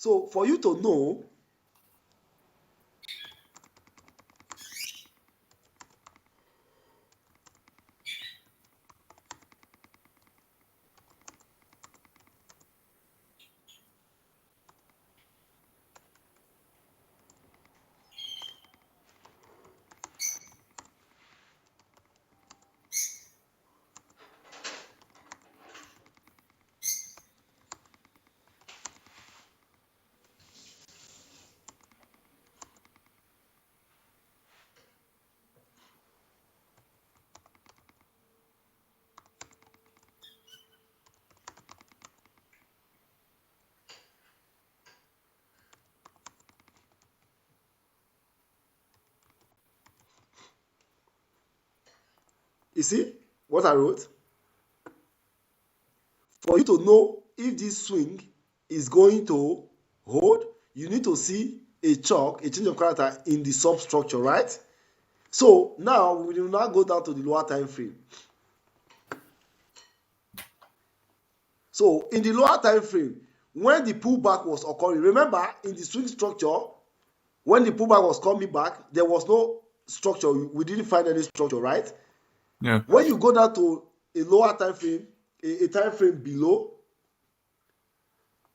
So for you to know you see what I wrote? For you to know if this swing is going to hold, you need to see a change of character in the substructure, right? So now we will now go down to the lower time frame. So in the lower time frame, when the pullback was occurring, remember in the swing structure, when the pullback was coming back, there was no structure. We didn't find any structure, right? Yeah. When you go down to a lower time frame, a time frame below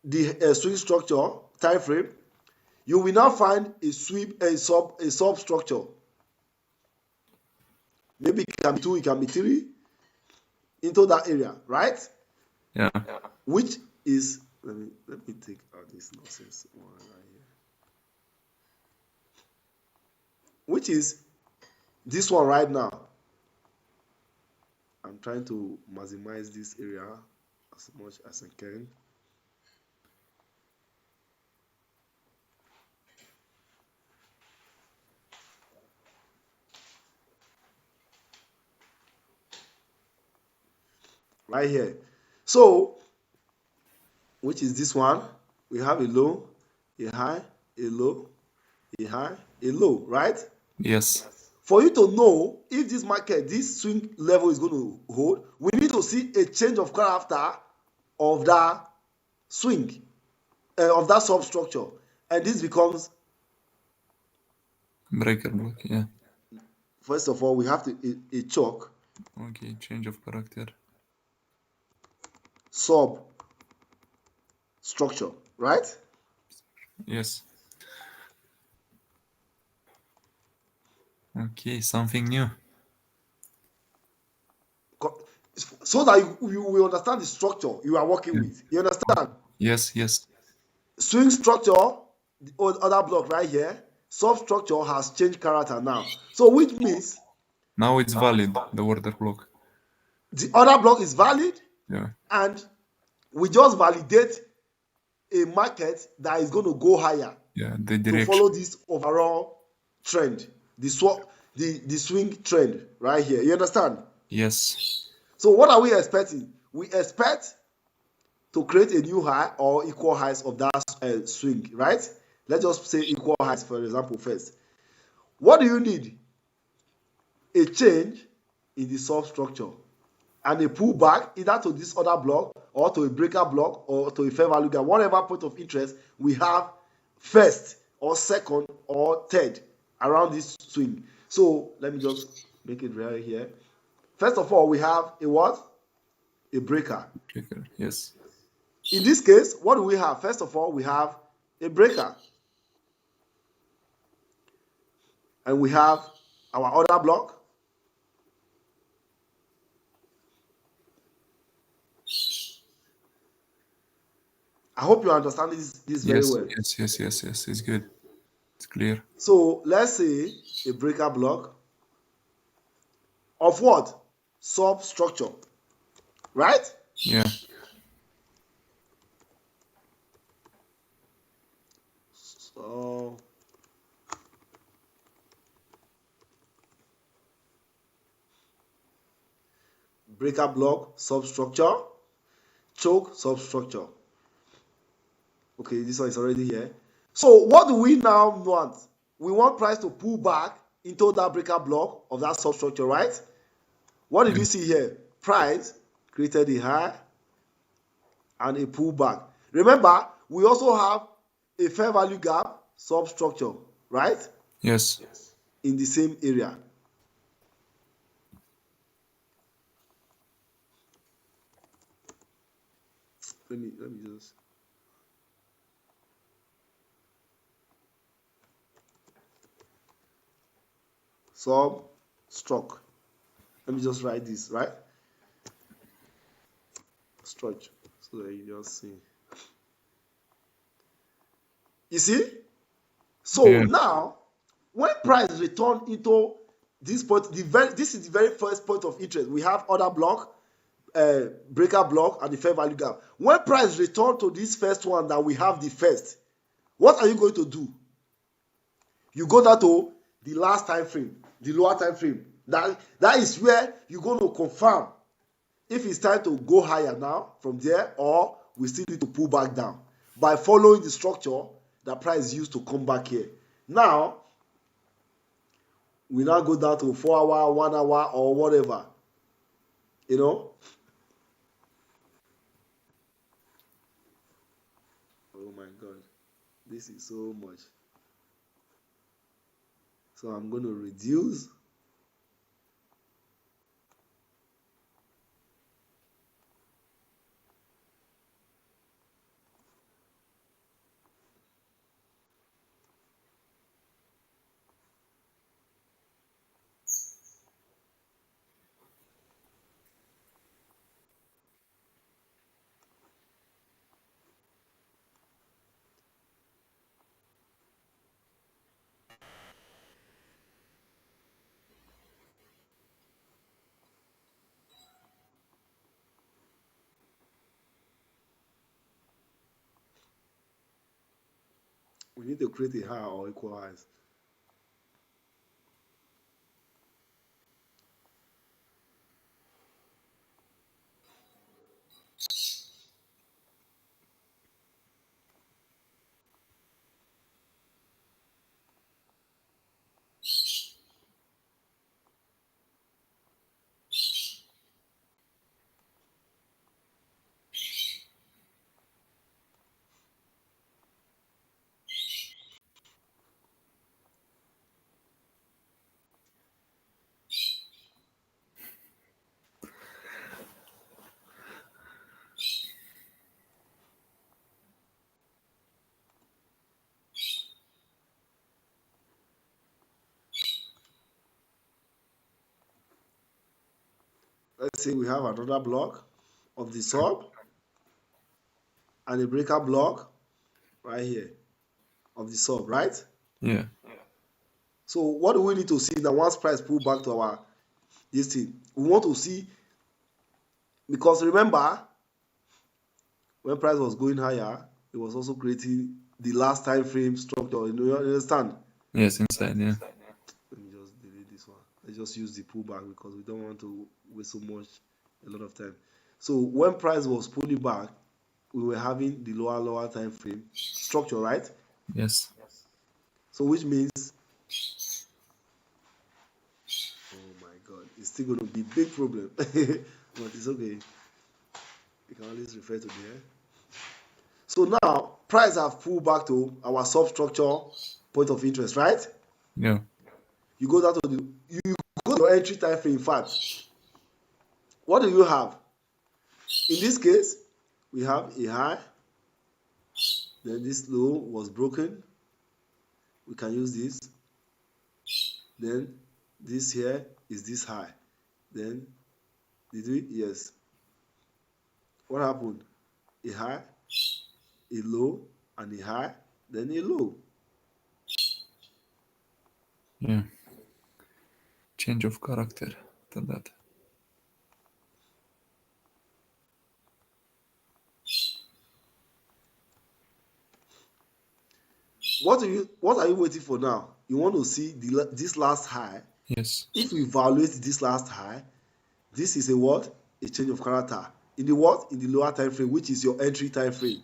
the swing structure time frame, you will now find a substructure. Maybe it can be 2, it can be 3 into that area, right? Yeah. Which is, let me take out this nonsense one right here. Which is this one right now. I'm trying to maximize this area as much as I can. Right here. So, which is this one? We have a low, a high, a low, a high, a low, right? Yes. For you to know if this market, this swing level is going to hold, we need to see a change of character of that swing, of that substructure. And this becomes, Breaker block, yeah. first of all, we have to a chalk Okay, change of character. substructure, right? Yes. Okay, something new. So that you will understand the structure you are working with. You understand? Yes, yes. Swing structure, the other block right here, substructure has changed character now. So which means Now it's valid, the order block. the other block is valid, Yeah. and we just validate a market that is going to go higher. Yeah, the to direction. follow this overall trend, the swing trend right here. You understand? Yes. So what are we expecting? We expect to create a new high or equal highs of that swing, right? Let's just say equal highs, for example, first. What do you need? A change in the substructure and a pullback either to this other block or to a breaker block or to a fair value gap, whatever point of interest we have first or second or third around this swing. So let me just make it right here. First of all, we have a what? A breaker. Breaker, yes. In this case, what do we have? First of all, we have a breaker. And we have our other block. I hope you understand this very well. Yes. It's good. It's clear. So let's say a breaker block of what? Substructure. Right? Yeah. So breaker block, substructure, choke, substructure. Okay, this one is already here. So what do we now want? We want price to pull back into that breaker block of that substructure, right? What did you see here? Price created a high and a pullback. Remember, we also have a fair value gap substructure, right? Yes. In the same area. Let me just substruct. Let me just write this, right? Structure. So that you just see. You see? So Yeah. now, when price return into this point, this is the very first point of interest. We have order block, breaker block, and the fair value gap. When price return to this first one that we have the first, what are you going to do? You go down to the last time frame, the lower time frame. That is where you're going to confirm if it's time to go higher now from there, or we still need to pull back down by following the structure that price used to come back here. Now, we now go down to 4 hour, 1 hour, or whatever. You know? Oh my God. This is so much. So I'm going to reduce. We need to create a higher or equal highs. Let's say we have another block of the sub and a breaker block right here of the sub, right? Yeah. So what do we need to see now once price pull back to our this thing? We want to see, because remember, when price was going higher, it was also creating the last time frame structure. You understand? Yes, inside. Yeah. Let me just delete this one. Let's just use the pullback because we don't want to waste a lot of time. So when price was pulling back, we were having the lower time frame structure, right? Yes. So which means, oh my God, it's still going to be a big problem, but it's okay. You can always refer to there. So now price have pulled back to our substructure point of interest, right? Yeah. You go down to you go to your entry time frame. In fact, what do you have? In this case, we have a high, then this low was broken. We can use this. Then this here is this high. Then did we? Yes. What happened? A high, a low, and a high, then a low. Yeah. Change of character after that. What are you waiting for now? You want to see this last high. Yes. If we evaluate this last high, this is a what? A change of character. In the what? In the lower time frame, which is your entry time frame.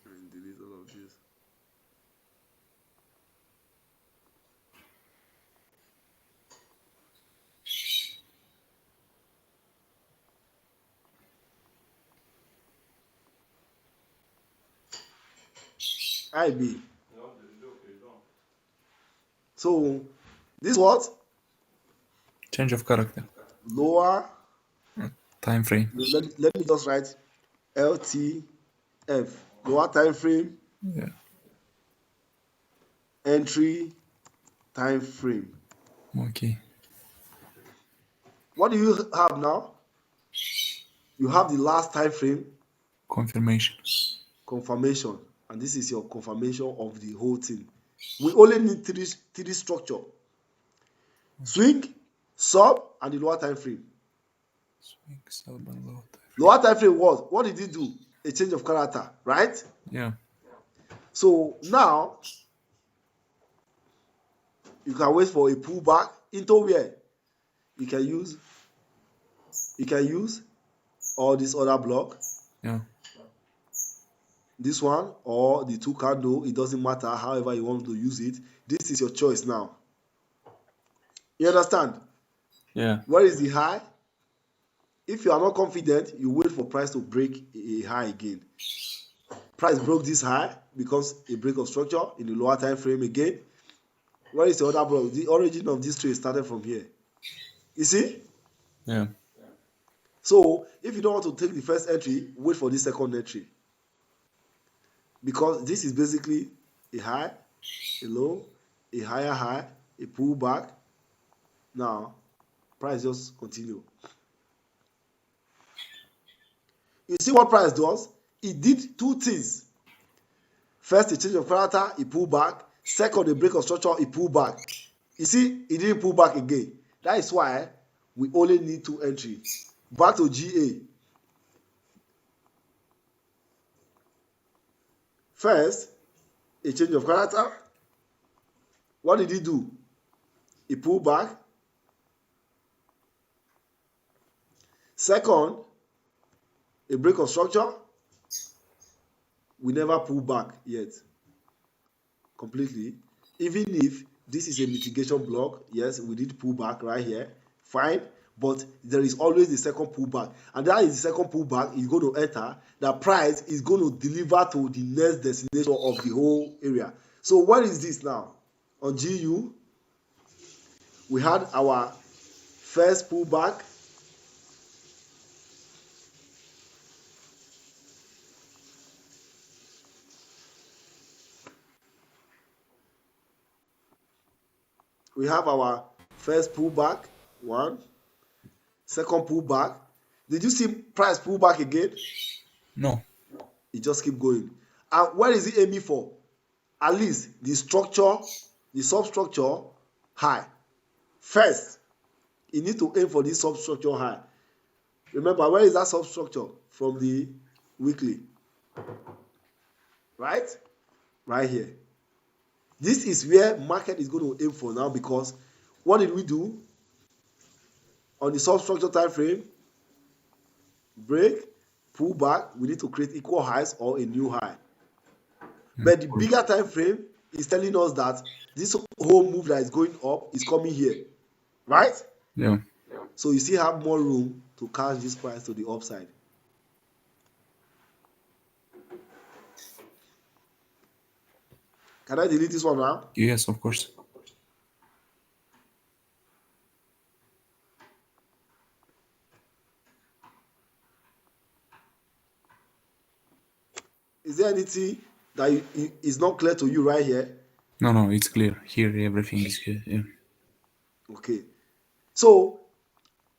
Delete all of this. IB. So this what? Change of character. Lower. Time frame. Let me just write LTF. Lower time frame. Yeah. Entry time frame. Okay. What do you have now? You have the last time frame Confirmation. confirmation, and this is your confirmation of the whole thing. We only need three structure: swing, sub, and the lower time frame. Swing, sub, and lower time. Lower time frame was, what did it do? A change of character, right? Yeah. So now you can wait for a pullback into where you can use all this other block, Yeah. this one or the two candle. It doesn't matter, however you want to use it. This is your choice now. You understand? Yeah. Where is the high? If you are not confident, you wait for price to break a high again. Price broke this high because a break of structure in the lower time frame again. Where is the other block? The origin of this trade started from here. You see? Yeah. So if you don't want to take the first entry, wait for the second entry. Because this is basically a high, a low, a higher high, a pullback. Now, price just continue. You see what price does? It did two things. First, a change of character, it pulled back. Second, a break of structure, it pulled back. You see, it didn't pull back again. That is why we only need two entries. Back to GA. First, a change of character. What did it do? It pulled back. Second, a break of structure. We never pull back yet completely. Even if this is a mitigation block, yes, we did pull back right here, fine, but there is always the second pullback, and that is the second pullback is going to enter. The price is going to deliver to the next destination of the whole area. So what is this now? On GU, we had our first pullback. We have our first pullback, one. Second pullback. Did you see price pullback again? No. It just keep going. And where is it aiming for? At least the structure, the substructure high. First, you need to aim for this substructure high. Remember, where is that substructure? From the weekly. Right? Right here. This is where market is going to aim for now, because what did we do? On the substructure time frame, break, pull back, we need to create equal highs or a new high. But the bigger time frame is telling us that this whole move that is going up is coming here, right? Yeah. So you still have more room to catch this price to the upside. Can I delete this one now? Yes, of course. Is there anything that is not clear to you right here? No, it's clear. Here everything is clear. Yeah. Okay. So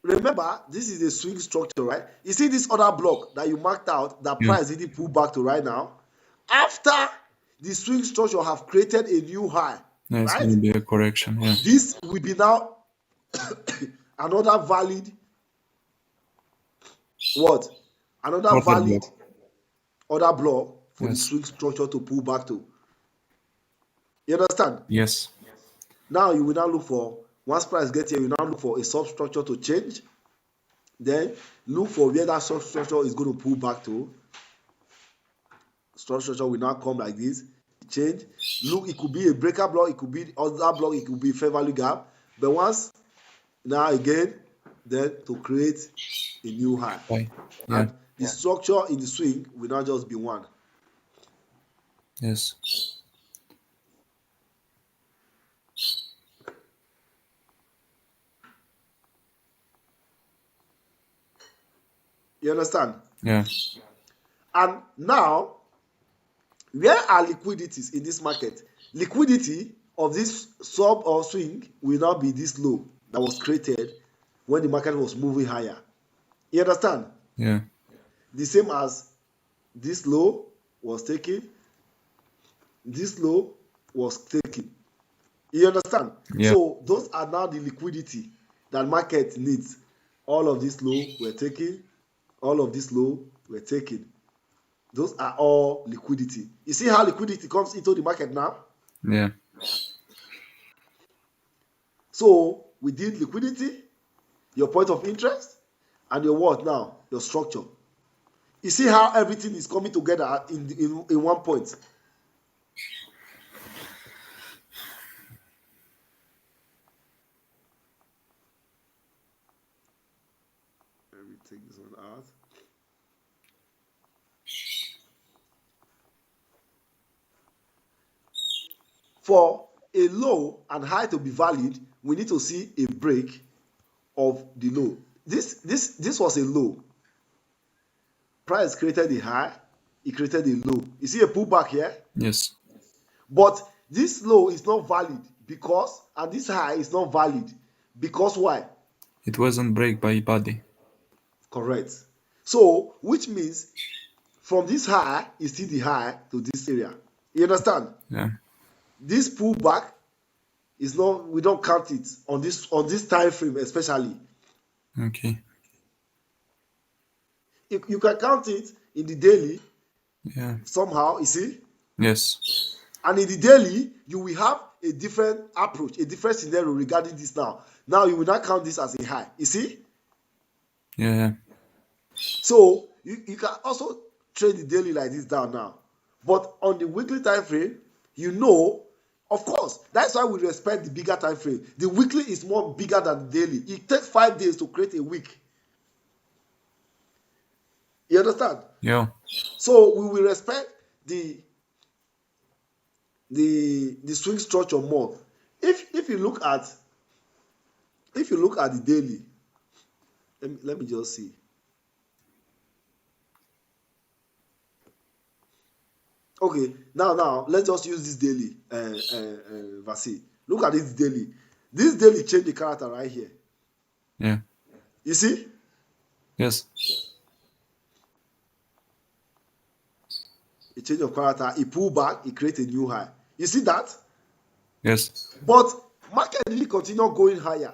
remember, this is a swing structure, right? You see this other block that you marked out, that price didn't pull back to right now. After the swing structure have created a new high, Yeah, it's right? going to be a correction. Yeah. This will be now another valid what? Another Order valid block. other block for the Yes. swing structure to pull back to. You understand? Yes. Now you will now look for, once price gets here, you now look for a substructure to change. Then look for where that substructure is going to pull back to. Structure will now come like this, change. Look, it could be a breaker block, it could be other block, it could be fair value gap. But once now again, then to create a new high. Bye. Yeah. And the structure in the swing will now just be one. Yes. You understand? Yeah. And now, where are liquidities in this market? Liquidity of this sub or swing will now be this low that was created when the market was moving higher. You understand? Yeah. The same as this low was taken, this low was taken. You understand? Yeah. So those are now the liquidity that market needs. All of this low were taken, all of this low were taken. Those are all liquidity. You see how liquidity comes into the market now? Yeah. So within liquidity, your point of interest, and your what now? Your structure. You see how everything is coming together in one point. Let me take this one out. For a low and high to be valid, we need to see a break of the low. This was a low. Price created a high, it created a low. You see a pullback here? Yes. But this low is not valid because, and this high is not valid because why? It wasn't break by body. Correct. So, which means from this high is still the high to this area. You understand? Yeah. This pullback is not, we don't count it on this time frame especially. Okay. You can count it in the daily Yeah. somehow, you see? Yes. And in the daily, you will have a different approach, a different scenario regarding this now. Now you will not count this as a high, you see? Yeah. Yeah. So you can also trade the daily like this down now. But on the weekly time frame, you know, of course, that's why we respect the bigger time frame. The weekly is more bigger than the daily. It takes 5 days to create a week. You understand? Yeah. So we will respect the swing structure more. If you look at the daily, let me just see. Okay, now let's just use this daily Vasi. Look at this daily. This daily change the character right here. Yeah. You see? Yes. A change of character, it pull back, it create a new high. You see that? Yes. But market really continue going higher.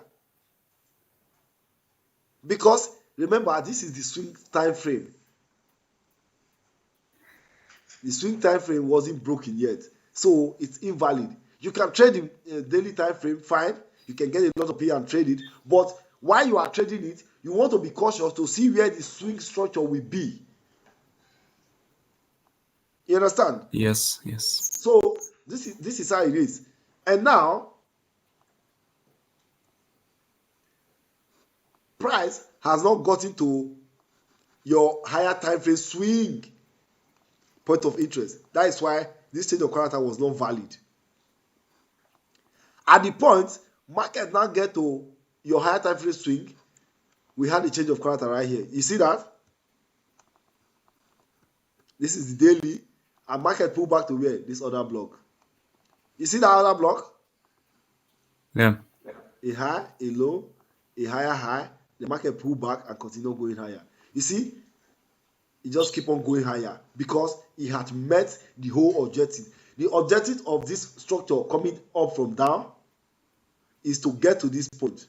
Because remember, this is the swing time frame. The swing time frame wasn't broken yet, so it's invalid. You can trade the daily time frame, fine. You can get a lot of P and trade it, but while you are trading it, you want to be cautious to see where the swing structure will be. You understand? Yes. Yes. So this is how it is. And now, price has not gotten to your higher time frame swing point of interest. That is why this change of character was not valid. At the point market now get to your higher time frame swing, we had a change of character right here. You see that? This is the daily, and market pull back to where? This other block. You see that other block? Yeah. A high, a low, a higher high. The market pull back and continue going higher. You see, it just keep on going higher because it had met the whole objective. The objective of this structure coming up from down is to get to this point.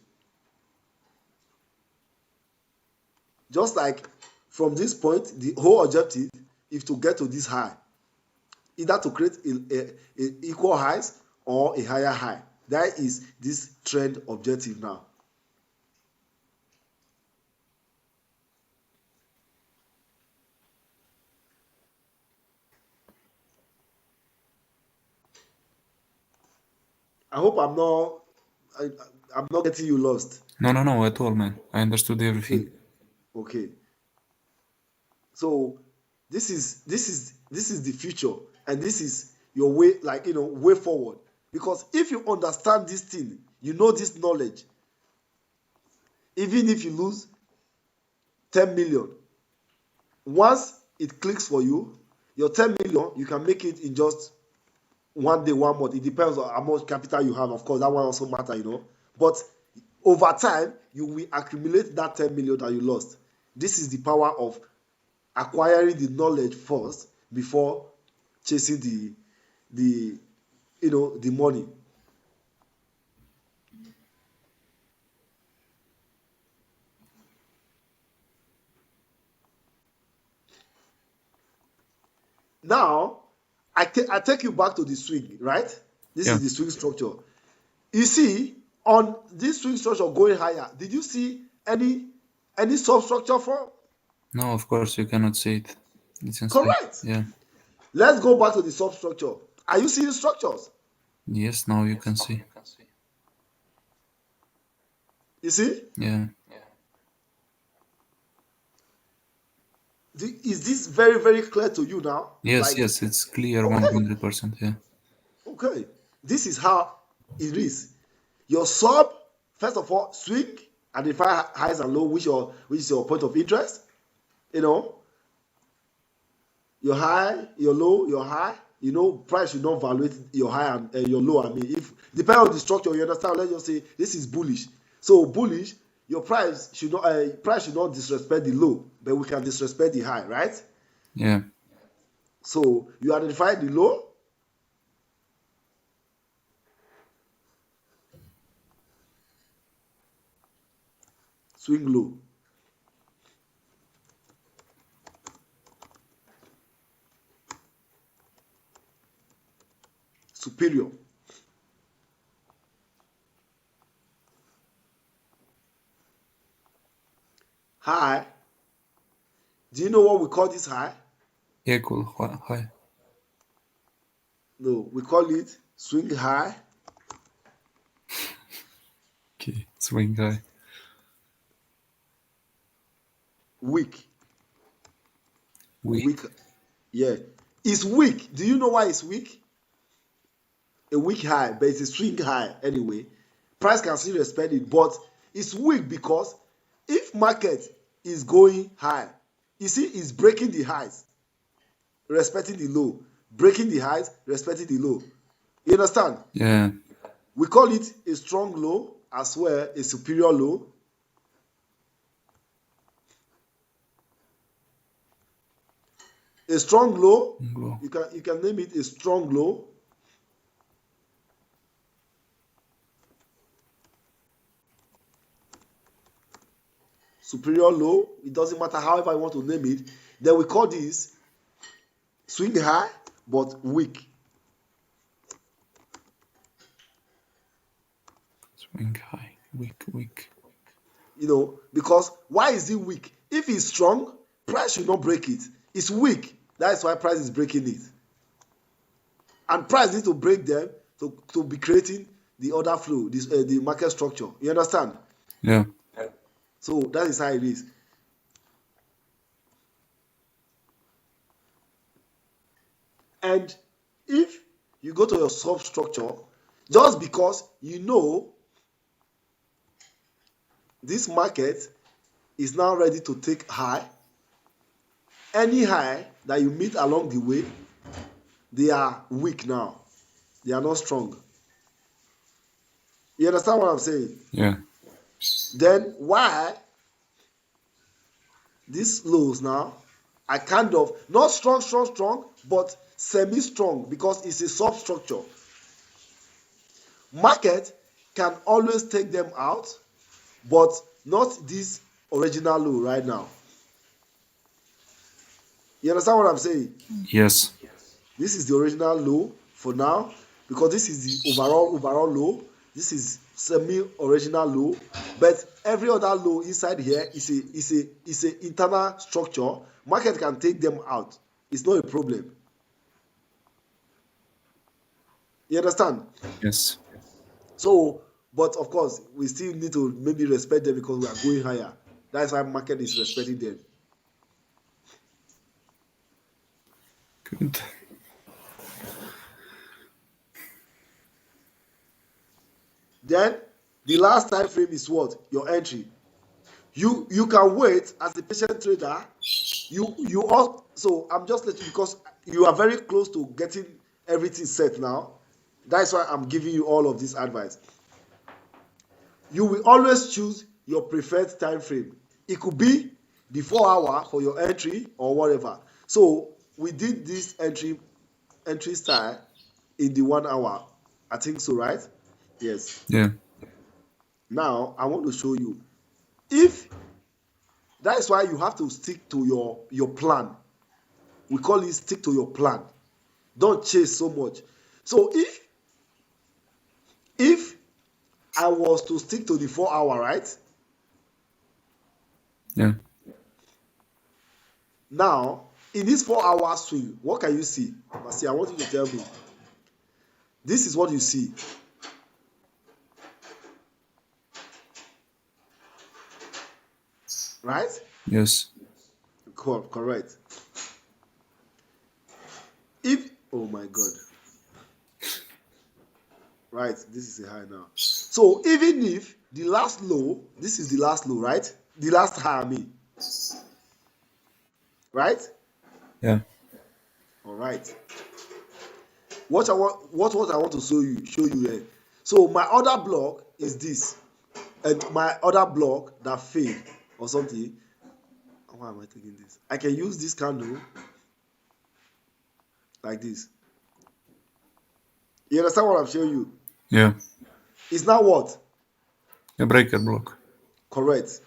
Just like from this point, the whole objective is to get to this high, either to create a equal highs or a higher high. That is this trend objective now. I hope I'm not getting you lost. No, at all, man. I understood everything. Okay. So this is the future. and this is your way, like, way forward. Because if you understand this thing, you know this knowledge, even if you lose 10 million, once it clicks for you, your 10 million, you can make it in just 1 day, 1 month. It depends on how much capital you have. Of course, that one also matter, but over time, you will accumulate that 10 million that you lost. This is the power of acquiring the knowledge first before chasing the money. Now, I take you back to the swing, right? This Yeah. is the swing structure. You see, on this swing structure going higher, did you see any substructure form? No, of course you cannot see it. It's inside. Correct. Yeah. Let's go back to the substructure. Are you seeing structures? Yes, now you can see. You see? Yeah. Is this very, very clear to you now? Yes, Like, yes, it's clear okay, 100%. Yeah. okay. This is how it is. Your sub, first of all, swing, identify highs and low, which is your point of interest. Your high, your low, your high. Price should not evaluate your high and your low. I mean, if depending on the structure, you understand. Let's just say this is bullish. So bullish, your price should not disrespect the low, but we can disrespect the high, right? Yeah. So you identify the low. Swing low. Superior. High. Do you know what we call this high? Equal high. No, we call it swing high. Okay. Swing high. Weak. Weak. Yeah. It's weak. Do you know why it's weak? A weak high, but it's a swing high anyway. Price can still respect it, but it's weak because if market is going high, you see, it's breaking the highs, respecting the low, breaking the highs, respecting the low. You understand? Yeah. We call it a strong low as well, a superior low. A strong low, Low. you can name it a strong low. Superior low, it doesn't matter however I want to name it. Then we call this swing high but weak. Swing high. Weak. Because why is it weak? If it's strong, price should not break it. It's weak. That's why price is breaking it. And price needs to break them to be creating the order flow, the market structure. You understand? Yeah. So that is how it is. And if you go to your substructure, just because this market is now ready to take high, any high that you meet along the way, they are weak now. They are not strong. You understand what I'm saying? Yeah. Then why these lows now are kind of not strong, but semi-strong because it's a substructure. Market can always take them out, but not this original low right now. You understand what I'm saying? Yes. This is the original low for now because this is the overall low. This is semi-original low, but every other low inside here is a internal structure. Market can take them out. It's not a problem. You understand? Yes. So, but of course, we still need to maybe respect them because we are going higher. That's why market is respecting them. Good. Then the last time frame is what? Your entry. You can wait as a patient trader. You also, I'm just letting you, because you are very close to getting everything set now. That's why I'm giving you all of this advice. You will always choose your preferred time frame. It could be the 4 hour for your entry or whatever. So we did this entry style in the 1 hour. I think so, right? Yes. Yeah. Now I want to show you. If that is why you have to stick to your plan. We call it stick to your plan. Don't chase so much. So if I was to stick to the 4 hour, right? Yeah. Now, in this 4 hour swing, what can you see? See, I want you to tell me. This is what you see. Right? Yes. Correct. Oh my God. Right, this is a high now. So even if the last low, this is the last low, right? The last high, I mean. Right? Yeah. All right. What I want to show you here. So my other block is this, and my other block that failed or something. Why am I taking this? I can use this candle like this. You understand what I'm showing you? Yeah. It's now what? A breaker block. Correct.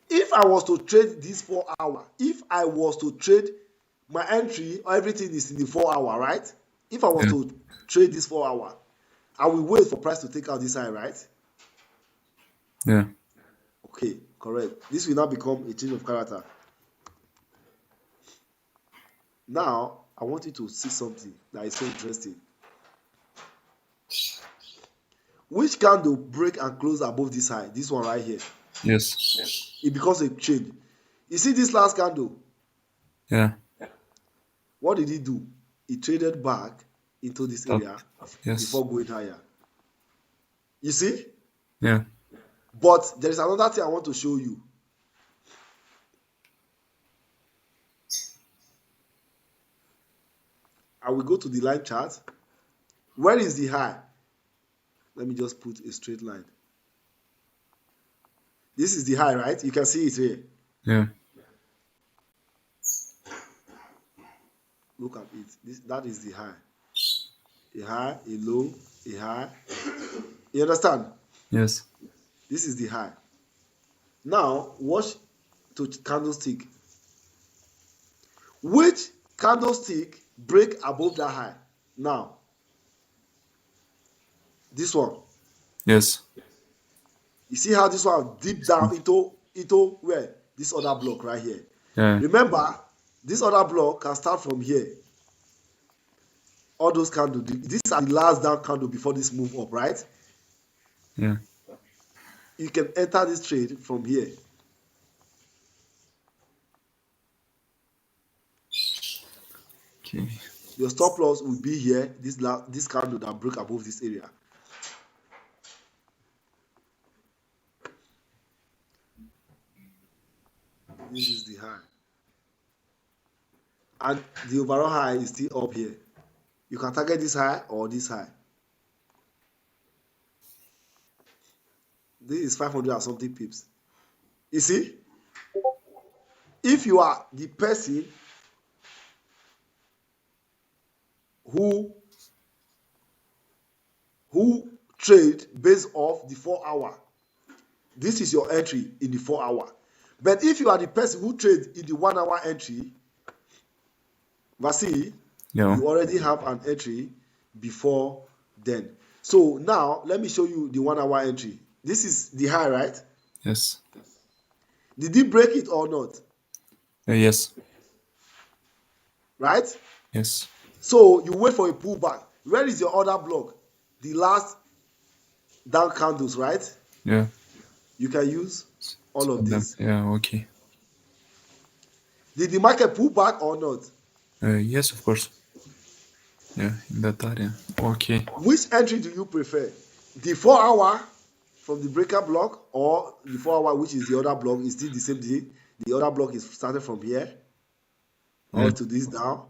If I was to trade this 4 hour, if I was to trade my entry, everything is in the 4 hour, right? If I was to trade this 4 hour, I will wait for price to take out this high, right? Yeah. Okay, correct. This will now become a change of character. Now, I want you to see something that is so interesting. Which candle break and close above this high? This one right here. Yes. It becomes a change. You see this last candle? Yeah. What did it do? It traded back into this area before going higher. You see? Yeah. But there is another thing I want to show you. I will go to the line chart. Where is the high? Let me just put a straight line. This is the high, right? You can see it here. Yeah. Look at it. That is the high. A high, a low, a high. You understand? Yes. This is the high. Now, watch to candlestick. Which candlestick break above that high? Now, this one. Yes. You see how this one deep down into where? This other block right here. Yeah. Remember, this other block can start from here. All those candles, these are the last down candle before this move up, right? Yeah. You can enter this trade from here. Okay. Your stop loss will be here, this candle that broke above this area. This is the high. And the overall high is still up here. You can target this high or this high. This is 500 and something pips. You see? If you are the person who trade based off the 4 hour, this is your entry in the 4 hour. But if you are the person who trades in the 1 hour entry, Vasily, you already have an entry before then. So now let me show you the 1 hour entry. This is the high, right? Yes. Did it break it or not? Yes. Right? Yes. So you wait for a pullback. Where is your other block? The last down candles, right? Yeah. You can use all of this. Yeah, okay. Did the market pull back or not? Yes, of course. Yeah, in that area. Okay. Which entry do you prefer? The 4 hour from the breaker block, or the 4 hour, which is the other block, is still the same thing. The other block is started from here Yeah. all to this down.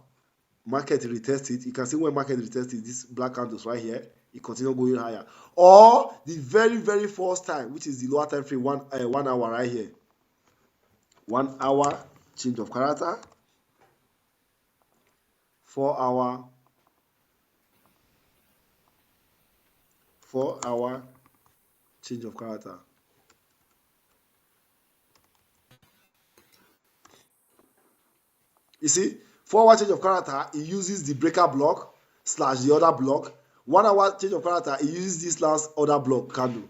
Market retest it. You can see when market retest it, this black candles right here, it continue going higher. Or the very, very first time, which is the lower time frame, 1 hour right here. 1 hour change of character. 4 hour. 4 hour change of character. You see, 4 hour change of character, it uses the breaker block / the other block. 1 hour change of character, it uses this last other block candle.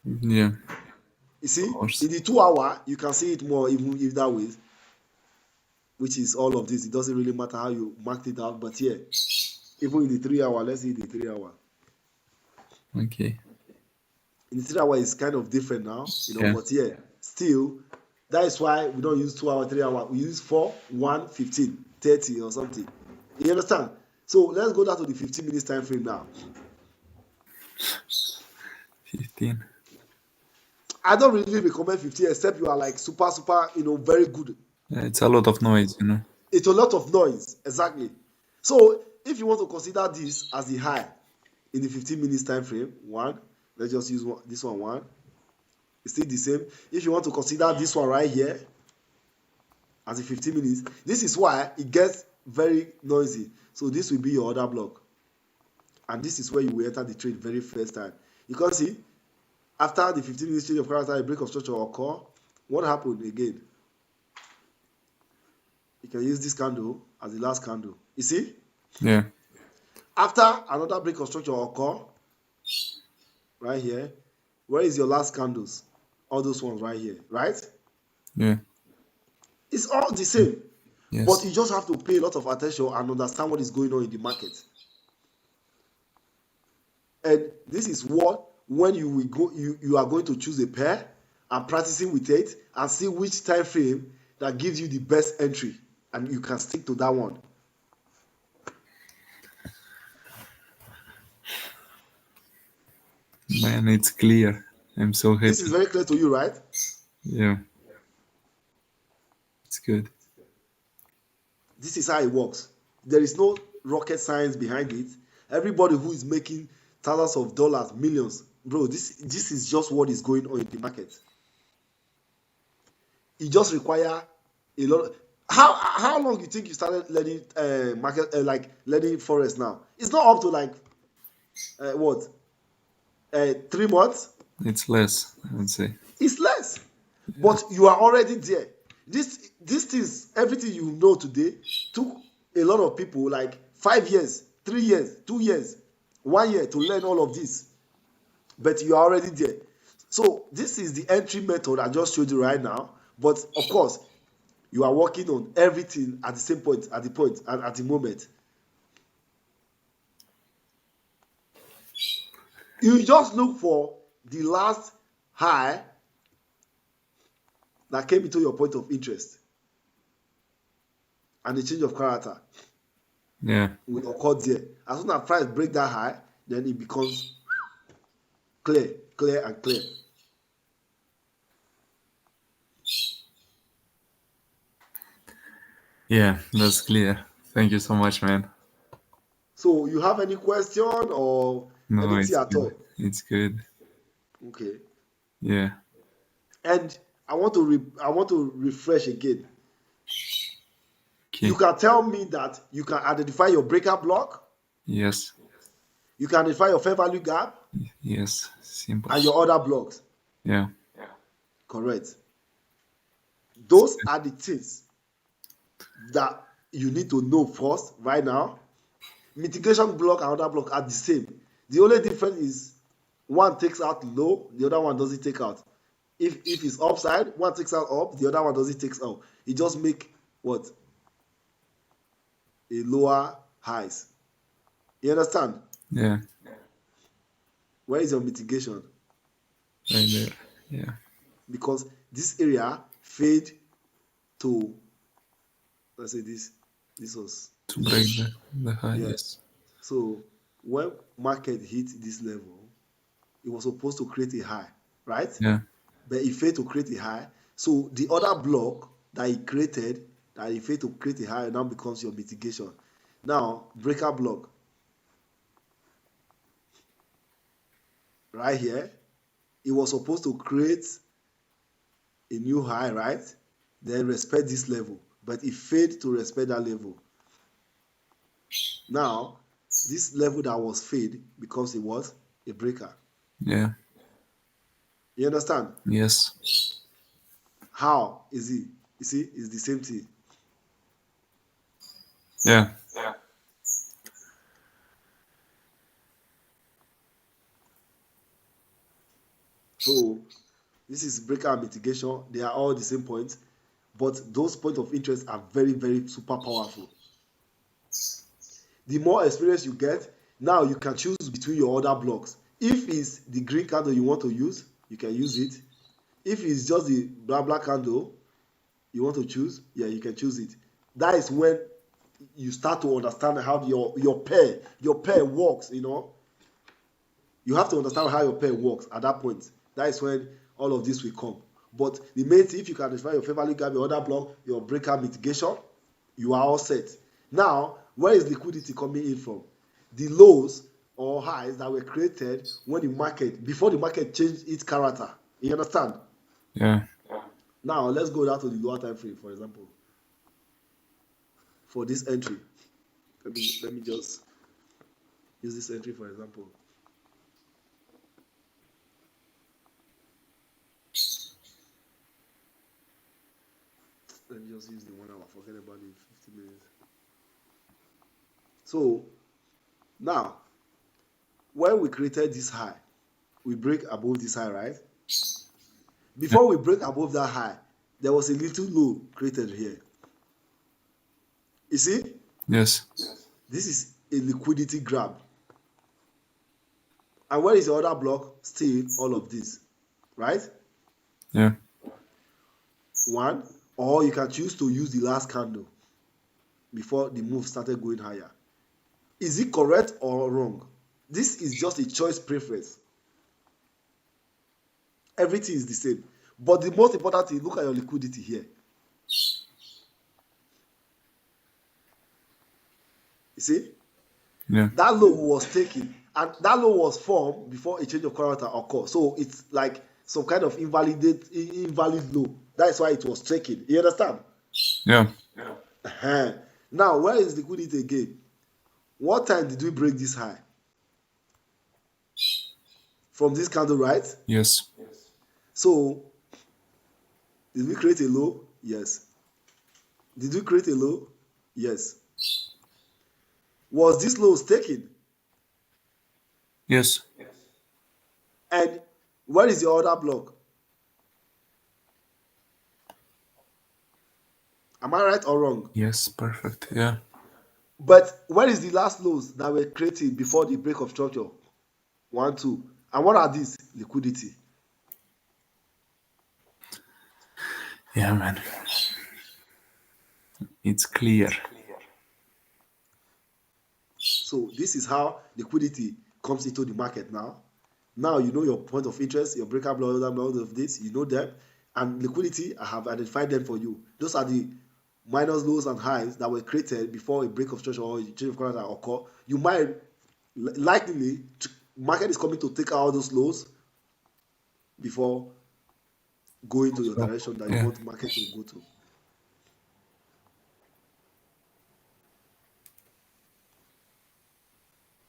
Yeah. You see, Course. in the 2 hour, you can see it more, even if that way, which is all of this. It doesn't really matter how you marked it out, but yeah, even in the 3 hour, let's see the 3 hour. Okay. In the 3 hour, it's kind of different now, Yeah. but yeah, still, that is why we don't use 2 hour, 3 hour. We use 4, 1, 15, 30 or something. You understand? So let's go down to the 15 minutes time frame now. 15. I don't really recommend 15 except you are like super, very good. Yeah, it's a lot of noise, you know. It's a lot of noise, exactly. So if you want to consider this as the high in the 15 minutes time frame, let's just use this one. It's still the same. If you want to consider this one right here as the 15 minutes, this is why it gets very noisy. So this will be your other block. And this is where you will enter the trade very first time. You can see, after the 15 minutes change of character, a break of structure occur. What happened again? You can use this candle as the last candle. You see? Yeah. After another break of structure occur, right here, where is your last candles? All those ones right here, right? Yeah. It's all the same. Yes. But you just have to pay a lot of attention and understand what is going on in the market. And this is what, when you will go, you are going to choose a pair and practicing with it and see which time frame that gives you the best entry, and you can stick to that one. Man, it's clear. I'm so happy. This is very clear to you, right? Yeah. It's good. This is how it works. There is no rocket science behind it. Everybody who is making thousands of dollars, millions, bro, this is just what is going on in the market. It just require a lot. How long you think you started learning market, learning forex now? It's not up to like what 3 months. It's less, I would say. It's less, but you are already there. This things, everything you know today took a lot of people like 5 years, 3 years, 2 years, 1 year to learn all of this, but you are already there. So this is the entry method I just showed you right now. But of course, you are working on everything at the same point, at the moment. You just look for the last high that came into your point of interest, and the change of character Yeah. will occur there. As soon as price break that high, then it becomes clear and clear. Yeah, that's clear. Thank you so much, man. So you have any question or No, anything it's at good. all? It's good. Okay. Yeah. And I want to refresh again. Okay. You can tell me that you can identify your breaker block, Yes. you can identify your fair value gap, Yes. Simple. and your other blocks. Yeah. Correct. Those are the things that you need to know first right now. Mitigation block and other block are the same. The only difference is one takes out low, the other one doesn't take out. If it's upside, one takes out up, the other one doesn't take out. It just make what? A lower highs. You understand? Yeah. Where is your mitigation? Right there. Yeah. Because this area fade to, let's say this was To break the high, Yeah. yes. So when market hit this level, it was supposed to create a high, right? Yeah. But it failed to create a high. So the other block that it created, that it failed to create a high, now becomes your mitigation. Now, breaker block right here, it was supposed to create a new high, right? Then respect this level, but it failed to respect that level. Now, this level that was failed becomes a what? A breaker. Yeah. You understand? Yes. How is it? You see, it's the same thing. Yeah. So this is breaker and mitigation. They are all the same points, but those points of interest are very, very super powerful. The more experience you get, now you can choose between your other blocks. If it's the green candle you want to use, you can use it. If it's just the black candle you want to choose, yeah, you can choose it. That is when you start to understand how your pair works. You have to understand how your pair works at that point. That is when all of this will come. But the main thing, if you can identify your fair value gap, your order block, your breaker mitigation, you are all set. Now, where is liquidity coming in from? The lows or highs that were created when before the market changed its character. You understand? Yeah. Now, let's go down to the lower time frame, for example. For this entry, let me just use this entry for example. Let me just use the 1 hour. Forget about the 50 minutes. So now, when we created this high, we break above this high, right? Before we break above that high, there was a little low created here. You see? Yes. This is a liquidity grab. And where is the other block? Still all of this, right? Yeah. One, or you can choose to use the last candle before the move started going higher. Is it correct or wrong? This is just a choice preference. Everything is the same. But the most important thing, look at your liquidity here. You see? Yeah. That low was taken, and that low was formed before a change of character occurred. So it's like some kind of invalid low. That's why it was taken. You understand? Yeah. Now, where is liquidity again? What time did we break this high? From this candle, right? Yes. So, did we create a low? Yes. Did we create a low? Yes. Was this low taken? Yes. And where is the other block? Am I right or wrong? Yes. Perfect. Yeah. But where is the last lows that were created before the break of structure? 1, 2. And what are these? Liquidity. Yeah, man. It's clear. So this is how liquidity comes into the market now. Now you know your point of interest, your breaker block, all of this, you know them. And liquidity, I have identified them for you. Those are the minus lows and highs that were created before a break of structure or a change of character occur. You might likely, market is coming to take out those lows before going to your So, direction that you yeah. want the market to go to.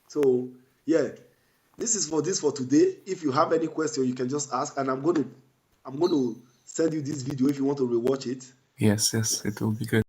So yeah, this is for today. If you have any question, you can just ask, and I'm going to send you this video if you want to rewatch it. Yes. Yes. It will be good.